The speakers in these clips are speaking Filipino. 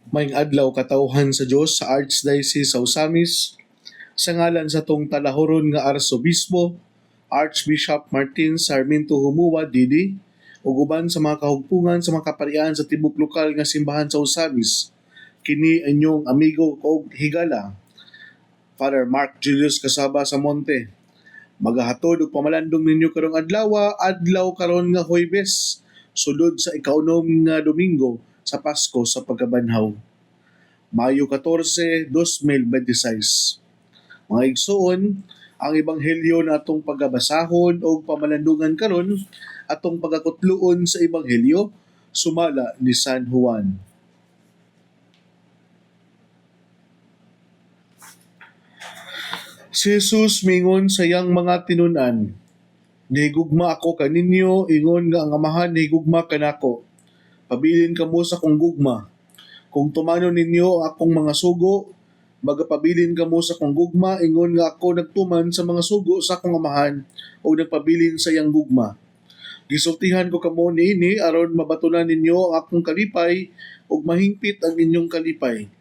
Maayong adlaw katawhan sa Dios sa Archdiocese sa Osamis, sa ngalan sa tong talahuron nga Arsobispo, Archbishop Martin Sarmiento Humuwa Didi, ug uban sa mga kahugpungan sa mga kaparian sa tibok lokal nga simbahan sa Osamis. Kini inyong amigo og higala, Father Mark Julius Casaba sa Monte. Magahatod og pamalandong ninyo karong adlaw karon nga Huwebes, sulod sa ikaunom nga Domingo sa Pasko sa pagkabanhaw. Mayo 14, 2026. Mga igsoon, ang ebanghelyo na atong pagabasahon o pamalandungan karon atong pagakutluon sa ebanghelyo sumala ni San Juan. Si Jesus mingon sa iyang mga tinunan, "Nahigugma ako kaninyo, ingon nga ang Amahan nahigugma kanako. Pabilin kamo sa kong gugma. Kung tumanon ninyo ang akong mga sugo, magapabilin kamo sa kong gugma, ingon nga ako nagtuman sa mga sugo sa akong Amahan o nagpabilin sa iyang gugma. Gisultihan ko kamo niini aron mabatunan ninyo ang akong kalipay ug mahingpit ang inyong kalipay.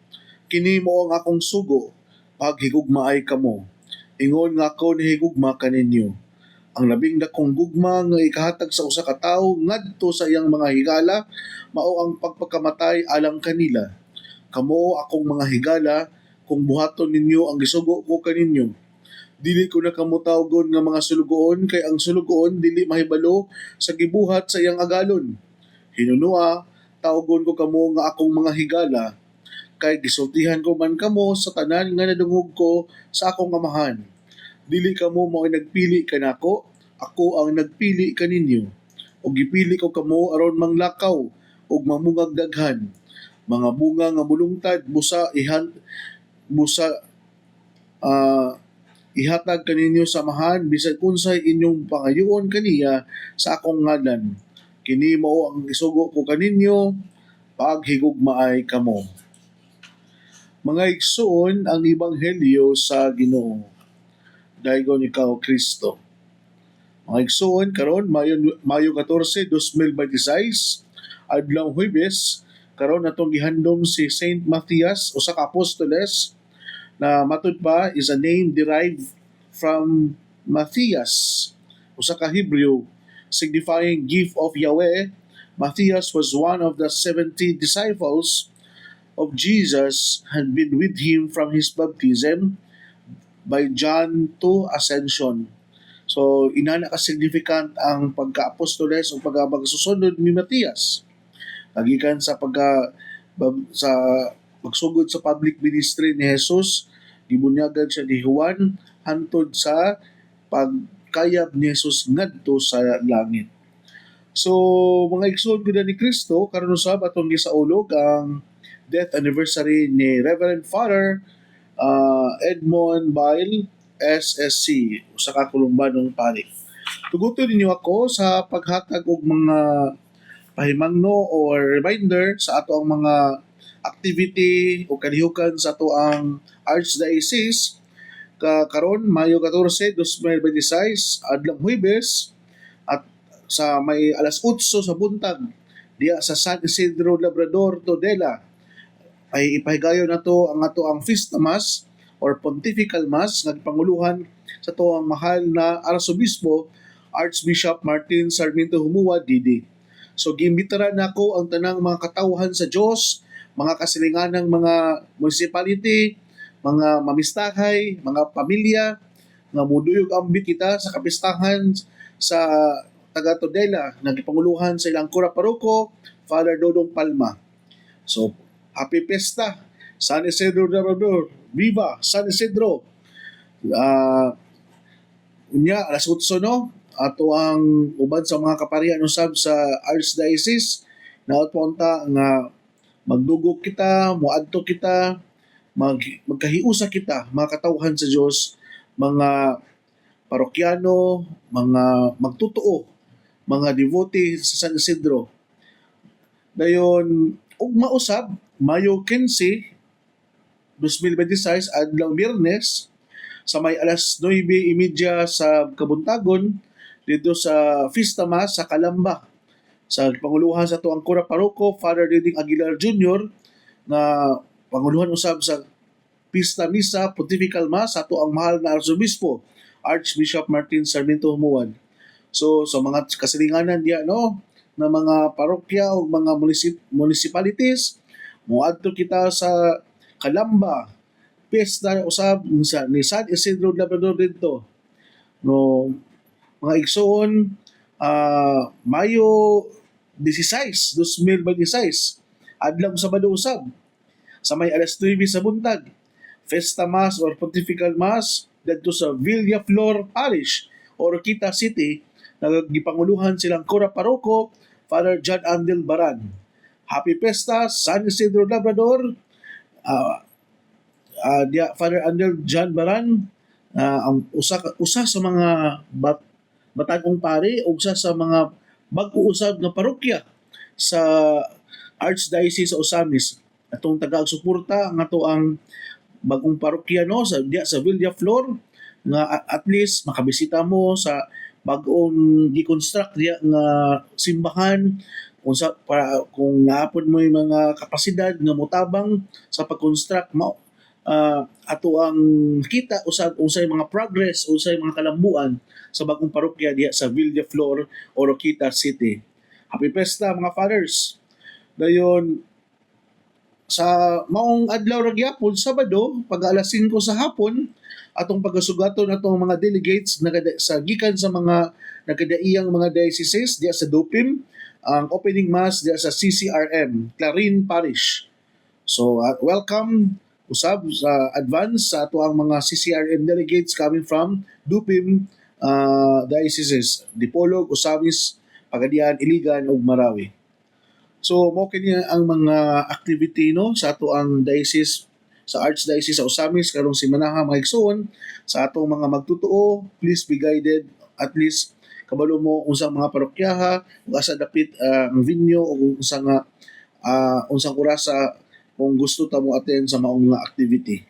Kini mo ang akong sugo, paghigugmaay kamo. Ingon nga ako nahigugma kaninyo. Ang labing dakong gugma nga ikahatag sa usa ka tawo ngadto sa iyang mga higala mao ang pagpakamatay alang kanila. Kamo akong mga higala kung buhaton ninyo ang gisugo ko kaninyo. Dili ko na kamo tawgon nga mga sulugoon kay ang sulugoon dili mahibalo sa gibuhat sa iyang agalon. Hinunua, tawgon ko kamo nga akong mga higala kay gisultihan ko man kamo sa tanan nga nadungog ko sa akong Amahan. Dili kamo mao nagpili kanako, ako ang nagpili kaninyo. O gipili ko kamo aron manglakaw ug mamungag daghan. Mga bunga nga mulungtad busa ihatag kaninyo sa Amahan bisan unsay inyong pangayoon kaniya sa akong ngalan. Kini mao ang isugo ko kaninyo, paghigugmaay kamo." Mga igsoon, ang ebanghelyo sa Ginoo. Daygon ikaw Kristo. Mga igsoon, karon Mayo 14, 2026, adlaw Huwebes, karon atong gihandom si Saint Matthias, usa ka apostoles na matud pa is a name derived from Matthias, usa ka Hebreo signifying gift of Yahweh. Matthias was one of the 70 disciples of Jesus, had been with him from his baptism by John to Ascension. So, inana ka significant ang pagka-apostoles o pagsusunod ni Matias. Nagikan sa sa pagsugod sa public ministry ni Jesus, gibunyagan siya ni Juan hantod sa pagkayab ni Jesus ngadto sa langit. So, mga igsoon gud ni Kristo, karon usab atong gisaulog ang death anniversary ni Reverend Father Edmond Bail, SSC, usa ka Columbanong pari. Tuguton ninyo ako sa paghatag og mga pahimangno or reminder sa ato ang mga activity o kalihukan sa ato ang Archdiocese karon Mayo 14, 2026, adlaw Huwebes, at sa may alas 8 sa buntag diya sa San Isidro Labrador, Tudela, ay ipahigayon nato ang Feast Mass or Pontifical Mass nga gipanguluhan sa to ang mahal na Arsobispo Archbishop Martin Sarmiento Humuwa Didi. So giimbitaran nako ang tanang mga katawhan sa Dios, mga kasilinganang mga municipality, mga mamistahay, mga pamilya nga muduyog ambit kita sa kapistahan sa taga Tudela nga gipanguluhan sa ilang kura paroko, Father Dodong Palma. So happy Pesta, San Isidro Labrador. Viva San Isidro. Alas 8 no, ato ang uban sa mga kaparian usab sa Archdiocese na punta nga magdugog kita, muadto kita, magkahiusa kita, mga katawhan sa Dios, mga parokyano, mga magtutuo, mga devotee sa San Isidro. Dayon ug mausab Mayo 15, 2026, adlaw Biyernes, sa may alas 9:30 sa kabuntagon dito sa Fiesta Mass sa Calamba. Sa panguluhan sa tuang Kura Paroko, Father Diding Aguilar Jr., nga panguluhan usab sa Pista Misa Pontifical Mass ato ang mahal na Arsobispo Archbishop Martin Sarmiento Humuad. So sa mga kasilinganan diya no na mga parokya o mga municipalities moadto kita sa Calamba piyesta usab sa ni San Isidro Labrador dito no mga igsoon Mayo 16, 2026 adlaw Sabado usab sa may alas 9 sa buntag Festa Mass or Pontifical Mass dito sa Villaflor Parish or Kita City nagipanguluhan silang Cura Paroko Father John Andel Baran. Happy Pesta San Isidro Labrador. Father Andel John Baran ang usa sa mga batagong pari o usa sa mga bag-o usab nga parokya sa Archdiocese sa Osamis. Atong taga-suporta nga to ang bagong parokya no sa Villaflor nga at least makabisita mo sa bag-ong gi-construct diya nga simbahan unsa para kung naapod mo yung mga kapasidad nga motabang sa pag-construct mo ato ang kita usab unsay mga progress unsay mga kalambuan sa bagong parokya diya sa Villaflor o Roquita City. Happy Pesta mga fathers. Dayon sa maong adlaw ra gyapon Sabado pag alas 5 sa hapon atong pagasugaton atong mga delegates sa gikan sa mga nagkadaiyang mga dioceses diya sa Dupim ang opening mass diya sa CCRM Clarin Parish. So welcome usab sa advance sa ato ang mga CCRM delegates coming from Dupim dioceses Dipolog, Osamis, Pagadian, Iligan ug Marawi. So mo kini ang mga activity no sa ato ang diocese sa Archdiocese sa Osamis karong simanaha mga igsoon sa atong mga magtutuo. Please be guided at least kabalo mo unsang mga parokyaha ug asa dapit ang venue o unsang orasa kung gusto ta mo attend sa maong mga activity.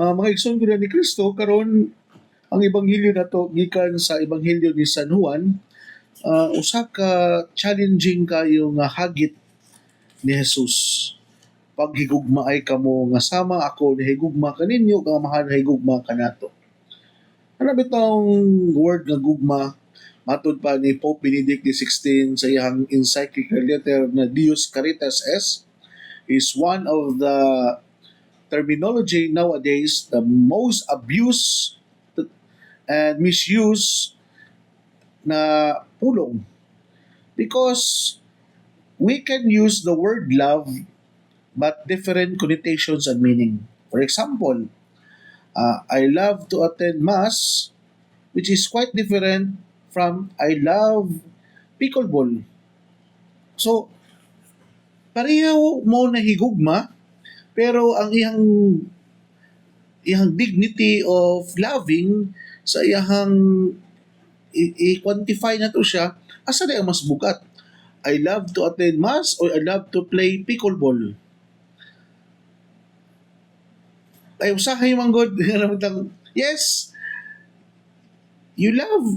Mga igsoon gud ni Kristo karon ang ebanghelyo nato gikan sa ebanghelyo ni San Juan usa ka challenging kayo nga hagit ni Jesus. Paghigugmaay kamo nga sama ako nahigugma kaninyo nga mahal nahigugma kanato. Ano bitong word nga gugma matud pa ni Pope Benedict XVI sa iyang encyclical letter na Deus Caritas Est is one of the terminology nowadays the most abused and misused na pulong because we can use the word love but different connotations and meaning. For example, I love to attend Mass, which is quite different from I love pickleball. So, pareho mo na higugma, pero ang iyang dignity of loving sa iyang i-quantify na to siya, asa na ang mas bugat? I love to attend Mass or I love to play pickleball? Ay usahay man god yes you love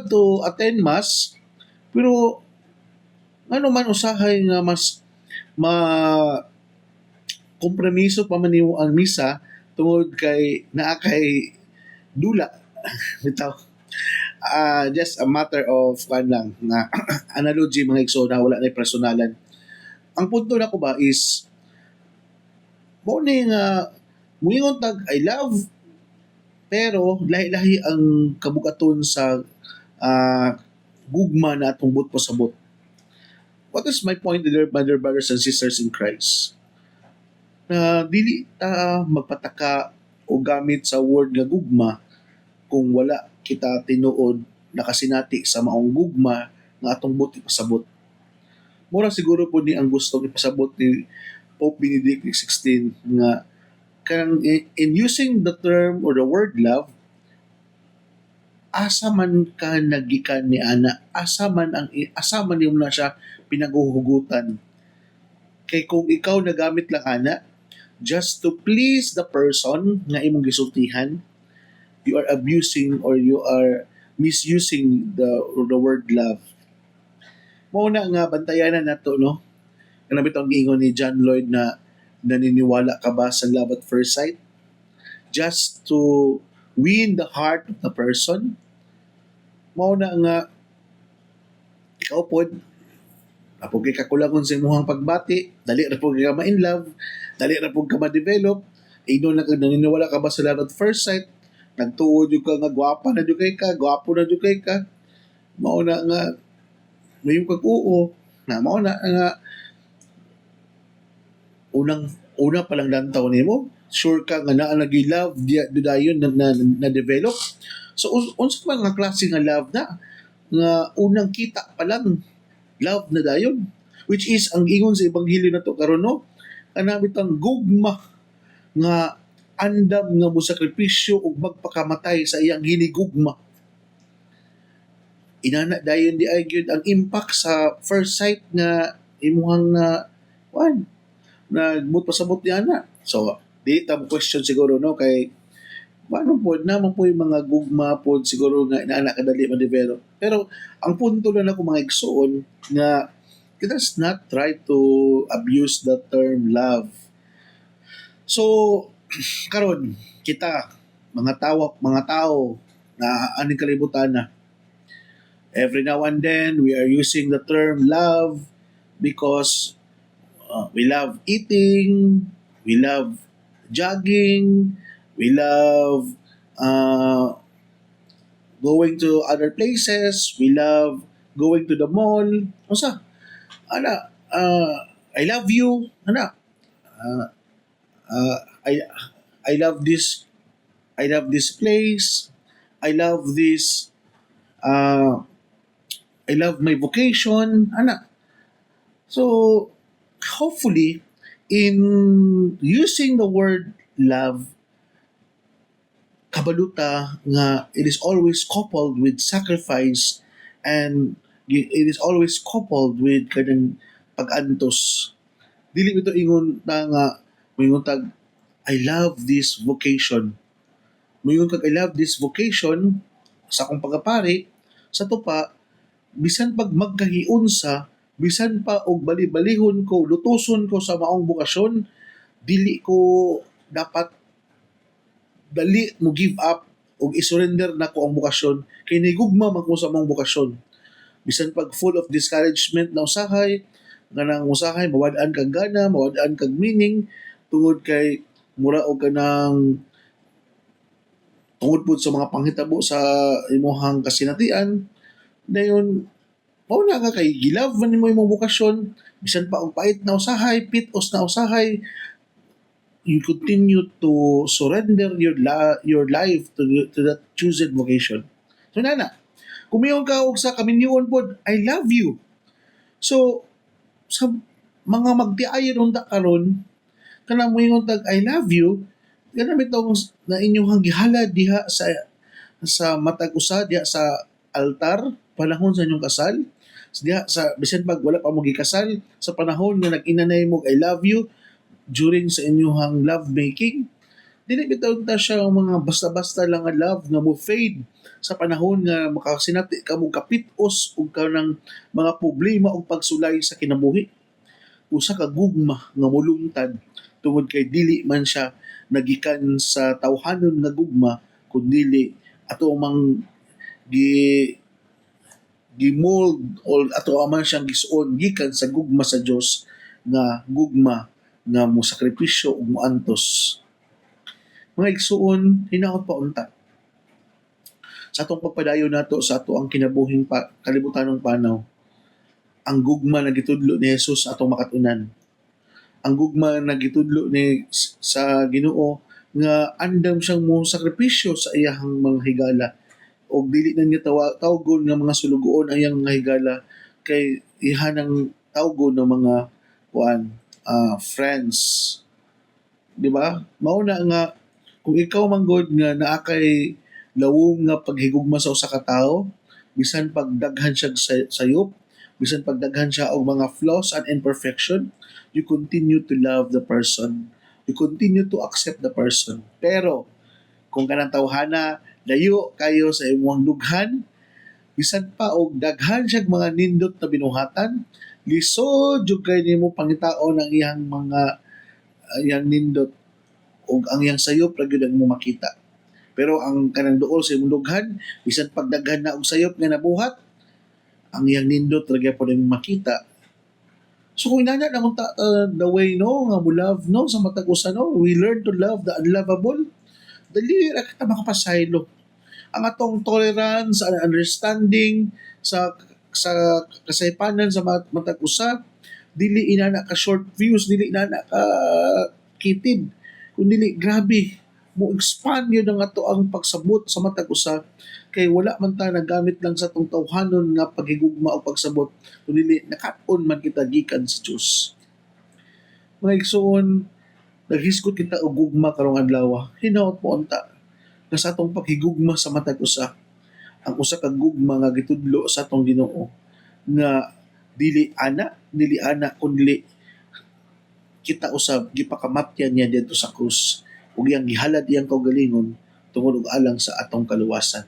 to attend mass pero ano man usahay nga mas kompromiso pa man nimo ang misa tungod kay naa kay dula bitaw just a matter of lang na analogy mga igsoon wala na personalan. Ang punto na ko ba is mo ni nga muingon tag I love pero lahi-lahi ang kabugaton sa gugma na atong but pasabot. What is my point, dear brothers and sisters in Christ? Na dili ta magpataka o gamit sa word nga gugma kung wala kita tinuod nakasinati sa maong gugma nga atong but ipasabot. Mura siguro po ni ang gustong ipasabot ni Pope Benedict XVI nga kanang in using the term or the word love asa man ka nagikan ni ana asa man yung na siya pinaguhugutan kay kung ikaw nagamit lang ana just to please the person nga imong gisultihan you are abusing or you are misusing the word love. Mao na nga bantayanan nato no Ano ba itong ingon ni John Lloyd na naniniwala ka ba sa love at first sight? Just to win the heart of the person? Mao na nga, ikaw po, napog kay kakulangon sa imuhang pagbati, dali ra po ka ma-in love, dali ra po ka ma-develop, ino na ka naniniwala ka ba sa love at first sight? Nagtuod yung ka nga gwapa na yung kay ka, gwapo na yung kay ka, mao na nga, may kag oo, na mao na nga, una pa lang lantaw nimo, sure ka nga naa nag-love dayon na develop. So unsa man nga klase nga love na nga unang kita pa lang love na dayon, which is ang ingon sa ebanghelyo na to karon no, kanami tang gugma nga andam nga mo sakripisyo ug magpakamatay sa iyang hinigugma. Inana dayon di ay gyud ang impact sa first sight nga imuhang na nagmut pasabot niya na. So, di ta mo question siguro no kay paano po naman po yung mga gugma po siguro nga inaanak kadali ma-develop. Pero ang punto lang ako mga igsoon nga let us not try to abuse the term love. So, karon kita mga tao na aning kalibutan na every now and then we are using the term love because we love eating, we love jogging, we love going to other places, we love going to the mall. Usa, ana, I love you, ana. Uh, uh, I I love this I love this place. I love this uh, I love my vocation, ana. So hopefully in using the word love kabaluta nga it is always coupled with sacrifice and it is always coupled with kanang pag-antos. Dili ito ingon na nga moingon tag I love this vocation. Moingon kag I love this vocation sa akong pagkapari sa tupa bisan pag magkahiunsa bisan pa og bali-balihon ko lutuson ko sa maong bukasyon dili ko dapat dali mo give up og isurrender na ko ang bukasyon kay nigugma man ko sa maong bukasyon bisan pag full of discouragement na usahay nga nang usahay mawad-an kag gana mawad-an kag meaning tungod kay mura og kanang tungod pud sa mga panghitabo sa imuhang kasinatian dayon mao na nga kay gilove man nimo imong bukasyon bisan pa og pait na usahay pitos na usahay you continue to surrender your life to that chosen vocation. So nana, kumiyon ka og sa kaminyoon pod, I love you. So sa mga magtiayon unta karon kanang moingon tag I love you, kana bitaw na inyong gihala diha sa matag usa diha sa altar panahon sa inyong kasal. Diha sa bisan pag wala pa mo gikasal sa panahon nga nag-inanay mo I love you during sa inyong love making. Dili bitaw ta siya ang mga basta-basta lang nga love nga mo fade sa panahon nga makasinati ka mo kapitos ug kanang mga problema ug pagsulay sa kinabuhi. Usa ka gugma nga molungtad tungod kay dili man siya nagikan sa tawhanon nga gugma kundi ato mang gi-mold o ato man siyang gisuon gikan sa gugma sa Dios nga gugma nga mo sakripisyo ug mo antos. Mga igsuon, hinaot pa unta. Sa atong pagpadayon nato sa ato ang kinabuhing kalibutanong panaw, ang gugma na gitudlo ni Jesus atong makatunan. Ang gugma na gitudlo ni sa Ginoo nga andam siyang mo sakripisyo sa iyahang mga higala o dili na niya tawgon nga mga sulugoon ang iyang mga higala kay ihanang tawgon ng mga friends. Di ba? Mauna nga kung ikaw manggod nga naa kay lawom nga paghigugma sa usa ka tawo, bisan pagdaghan siya sayop, bisan pagdaghan siya og mga flaws and imperfection, you continue to love the person. You continue to accept the person. Pero kung kanang tawhana layo kayo sa imong dughan, bisan pa og daghan siya mga nindot na binuhatan, Lisod jud kay nimo pangitaon ang iyang mga iyang nindot ug ang iyang sayop ra gyud ang mo makita. Pero ang kanang duol sa imong dughan, bisan pagdaghan na og sayop nga nabuhat, ang iyang nindot ra gyapon ang makita. So kung inana na the way no nga mo love no sa matag usa no, we learn to love the unlovable. Dali ra kita makapasaylo. Ang atong tolerance and understanding sa kasaypanan sa matag usa, dili inana ka short views, dili inana ka kitid, kun dili grabe mo expand yun ang ato ang pagsabot sa matag usa, kay wala man ta nagamit lang sa tong tawhanon nga paghigugma o pagsabot, kundi nakat-on man kita gikan sa Dios. Mga igsoon, naghiskot kita og gugma karong adlaw. Hinaot mo unta nga sa atong paghigugma sa matag usa, ang usa ka gugma nga gitudlo sa atong Ginoo nga dili ana kundi kita usab gipakamatyan niya dito sa krus ug iyang gihalad iyang kaugalingon tungod og alang sa atong kaluwasan.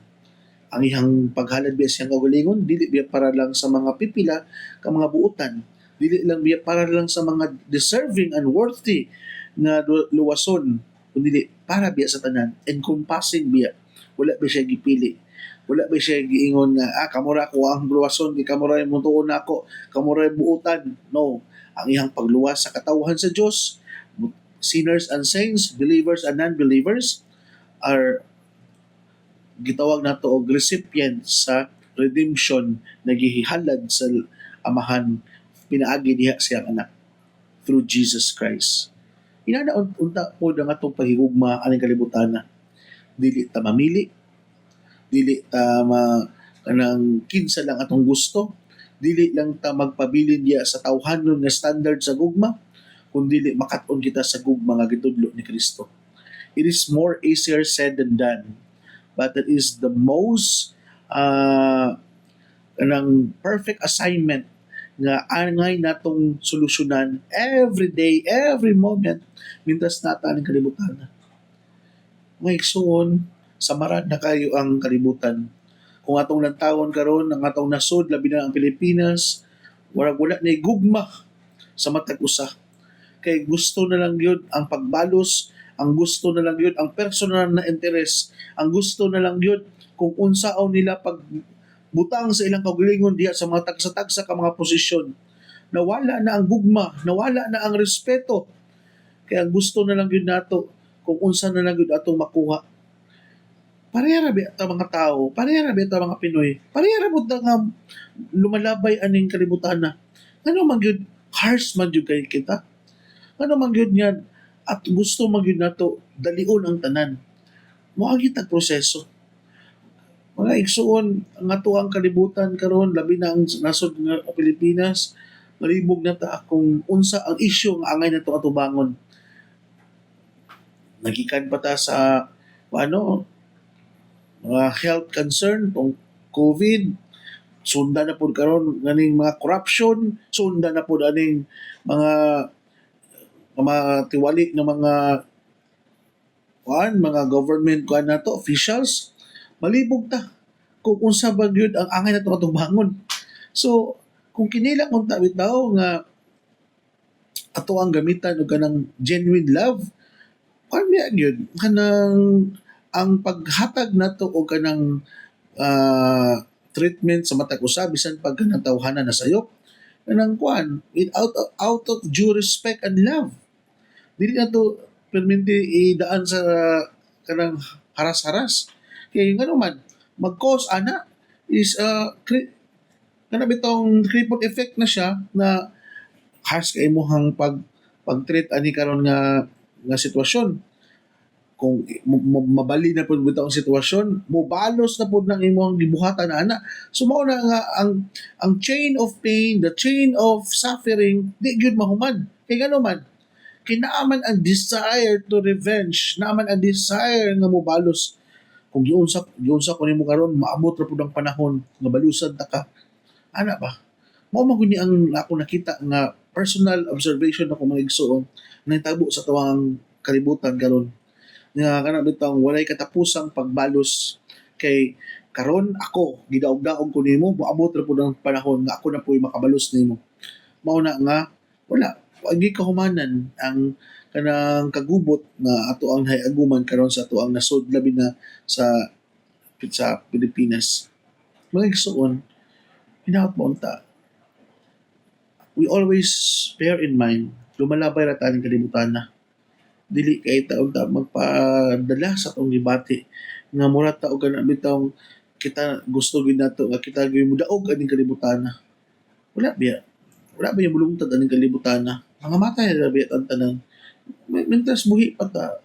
Ang ihang paghalad biya sa iyang kaugalingon dili biya para lang sa mga pipila ka mga buutan, dili lang biya para lang sa mga deserving and worthy nga luwason, kundi para biya sa tanan, encompassing biya. Wala biya siya gipili. Wala ba siya giingon nga, kamura ko ang luwason, di kamura yung mutuon na ako, kamura yung buutan. No. Ang ihang pagluwas sa katawhan sa Diyos, sinners and saints, believers and non-believers, are gitawag nato og recipient sa redemption na gihihalad sa amahan pinaagi diha siyang anak through Jesus Christ. Inana unta po ang atong pahigugma aning kalibutan. Dili ta mamili, dili ta kanang kinsa lang atong gusto, dili lang ta magpabilin diya sa tawhanon nga standard sa gugma, kundi makat-on kita sa gugma nga gitudlo ni Kristo. It is more easier said than done, but it is the most kanang perfect assignment nga angay natong solusyonan every day, every moment, mintas nata ang kalibutan. Mga igsoon, samarad na kayo ang kalibutan. Kung atong lantawon karon ang atong nasod, labi na ang Pilipinas, wala na gugma sa matag usa. Kay gusto na lang yun ang pagbalos, ang gusto na lang yun ang personal na interes, ang gusto na lang yun kung unsaon nila pagbutang sa ilang kaugalingon diha sa mga tagsa-tagsa ka mga posisyon. Nawala na ang gugma, nawala na ang respeto. Kaya gusto na lang yun nato kung unsa na lang yun atong makuha. Parehara ba ito mga tao, parehara ba ito mga Pinoy, parehara mo nga lumalabay aning kalibutan na. Ano man yun, harsh man yun kay kita. Ano man yun yan, at gusto man yun nato, dalion ang tanan. Muagit ang proseso. Mga igsuon, ang ato ang kalibutan karon labi na ang nasod nga Pilipinas, malibog na ta kung unsa ang isyu nga angay nato atubangon. Nagikan pa ta sa mga health concern tong COVID, sundan na po karon ganing mga corruption, sundan na po aning mga tiwali ng mga government nato officials, malibog ta kung unsa ba gyud ang angay nato atubangon. So kung kinila unta bitaw nga ato ang gamitan og kanang genuine love, kanya gyud kanang ang paghatag nato og kanang treatment sa matag usa bisan pag kanang tawhanan na sayop kanang out of due respect and love. Dili na to perminti idaan sa kanang haras-haras. Kay ngano man mag-cause ana is kana bitong cripple effect na siya na harsh kay imong pag-treat ani karon nga sitwasyon. Kung mabali na po bitaw ang sitwasyon, mobalos na po ng imong gibuhatan na ana. So mao na nga ang chain of pain, the chain of suffering, di gyud mahuman. Kay ngano man, kinaaman ang desire to revenge, naaman ang desire nga mobalos. Kung giunsa ko nimo karon, maabot ra pud ang panahon nga balusan ta ka. Ana ba? Mao man guni ang ako nakita nga personal observation ako mga igsoon na nahitabo sa tuwang kalibutan karon nga kana bitang walay katapusang pagbalos. Kay karon ako gidaog-daog ko nimo, moabot ra pud ang panahon nga ako na puy makabalos nimo. Mauna nga wala agi kahumanan ang kanang kagubot na ato ang hayaguman karon sa ato ang nasod labi na sa Pilipinas. Mga igsoon, hinaot mo unta, we always bear in mind, lumalabay ra taning kalibutan na. Dili kay taon-ta magpadala sa atong gibati nga mura ta og kana bitong kita gusto gid nato nga kita gyud mudaog aning kalibutan na. Wala biya. Wala ba yung bulungtad aning kalibutan na. Mga matay na biya ang tanan. Mintas buhi pa ta.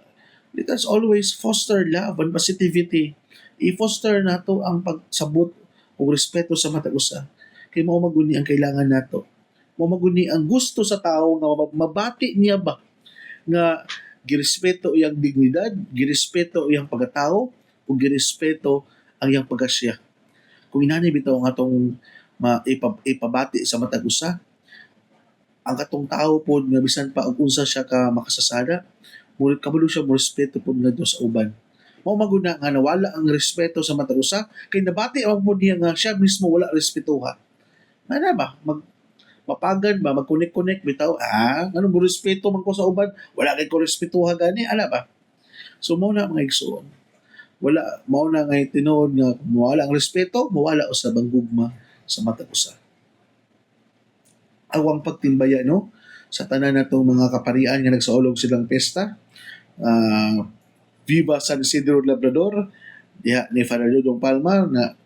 Let us always foster love and positivity. I-foster nato ang pagsabot o respeto sa matag usa. Kay mao maguni ang kailangan nato. Mao maguni ang gusto sa tao nga mabati niya ba nga girespeto iyang dignidad, girespeto iyang pagkatao, ug girespeto ang iyang pagkasya. Kung inani bitaw ang atong ipabati sa matag usa, ang katong tao pod nga bisan pa og unsa siya ka makasasada, murid kabalo siya mo respeto pod ngadto sa uban. Mao maguna nga nawala ang respeto sa matag usa kay nabati ang pod niya nga siya mismo wala respetuha. Ana ba mapagan ba magkunik-kunik bitaw anong mo respeto man ko sa uban wala kay ko respetuha gani ana ba. So mao na mga igsoon, wala mao na nga tinuod nga mawala ang respeto mawala usab ang gugma sa matag usa. Awang pagtimbaya no sa tanan natong mga kaparian nga nagsaulog silang pesta. Viva San Isidro Labrador diha ni Father Dodong Palma na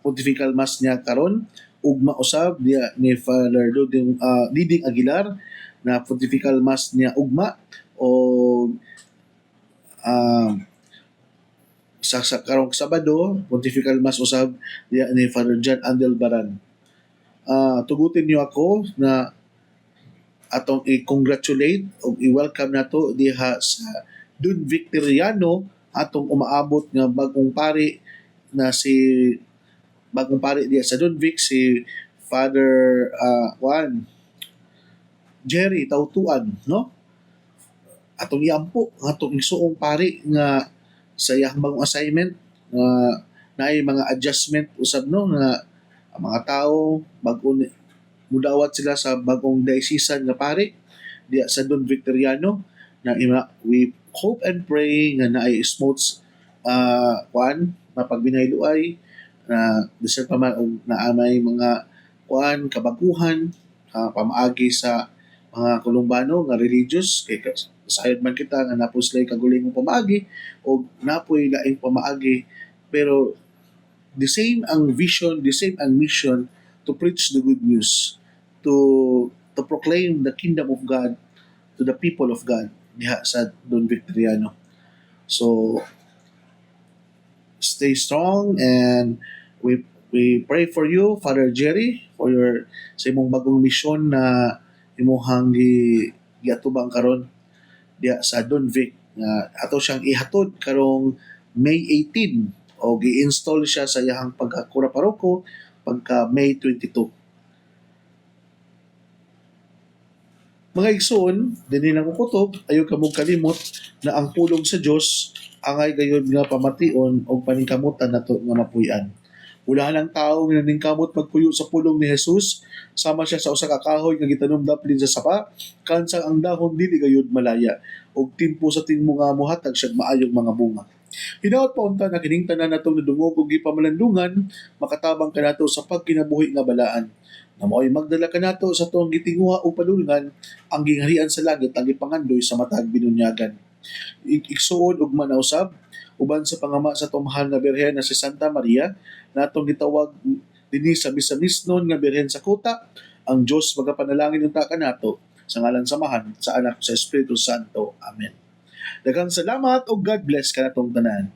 pontifical mass niya karon, ugma usab diha ni Father Diding Aguilar na pontifical mass niya ugma, o sa karong Sabado pontifical mass usab diha ni Father John Andel Baran. Tugutin niyo ako na atong i-congratulate o i-welcome nato diha sa Don Victoriano atong umaabot nga bagong pari diha sa Don Vic si Father Jerry Tautuan, no? Atong iampo atong igsuong pari nga sa iyang bagong assignment naay mga adjustment usab no nga ang mga tao bag-o mudawat sila sa bagong diocesan nga pari diya sa Don Victoriano na we hope and pray nga naay smooth mapagbinayloay na bisan pa man og naamay mga kabaguhan pamaagi sa mga Kolombano nga religious kay sayod man kita nga napoy sila kagulingong pamaagi o napoy laing pamaagi, pero the same ang vision, the same ang mission to preach the good news, to proclaim the kingdom of God to the people of God diha sa Don Victoriano. So stay strong and we pray for you, Father Jerry, for your sa imong bagong mission na imuhang giatubang karon diha sa Don Vic. Ato siyang ihatod karong May 18 o gi-install siya sa iyang pagkakura paroko pagka May 22. Mga igsoon, dinhi lang kutob, ayo kamog kalimot na ang pulong sa Dios angay gayud nga pamation o paningkamutan nato nga mapuy-an. Wala lang tao nga ningkamot magpuyo sa pulong ni Jesus, sama siya sa usa ka kahoy nga gitanumdaplin sa sapa, kansang ang dahon dili gayud malaya, ug timpo sa tingmo nga mohatag siya maayong mga bunga. Hinaot pa unta na kining tanan natong nadungog ug gipamalandungan, makatabang kanato sa pagkinabuhi nga balaan. Na mao'y magdala kanato sa tuwang gitinguha o padulngan ang gingharian sa langit ang gipangandoy sa matag binunyagan. Igsuod ug manausab uban sa pangama sa tumahal nga birhen na si Santa Maria natong gitawag dinhi sa misamisnon nga birhen sa kuta, ang Dios magapanalangin unta kanato sa ngalan samahan sa anak sa Espiritu Santo. Amen. Daghang salamat ug God bless kanatong tanan.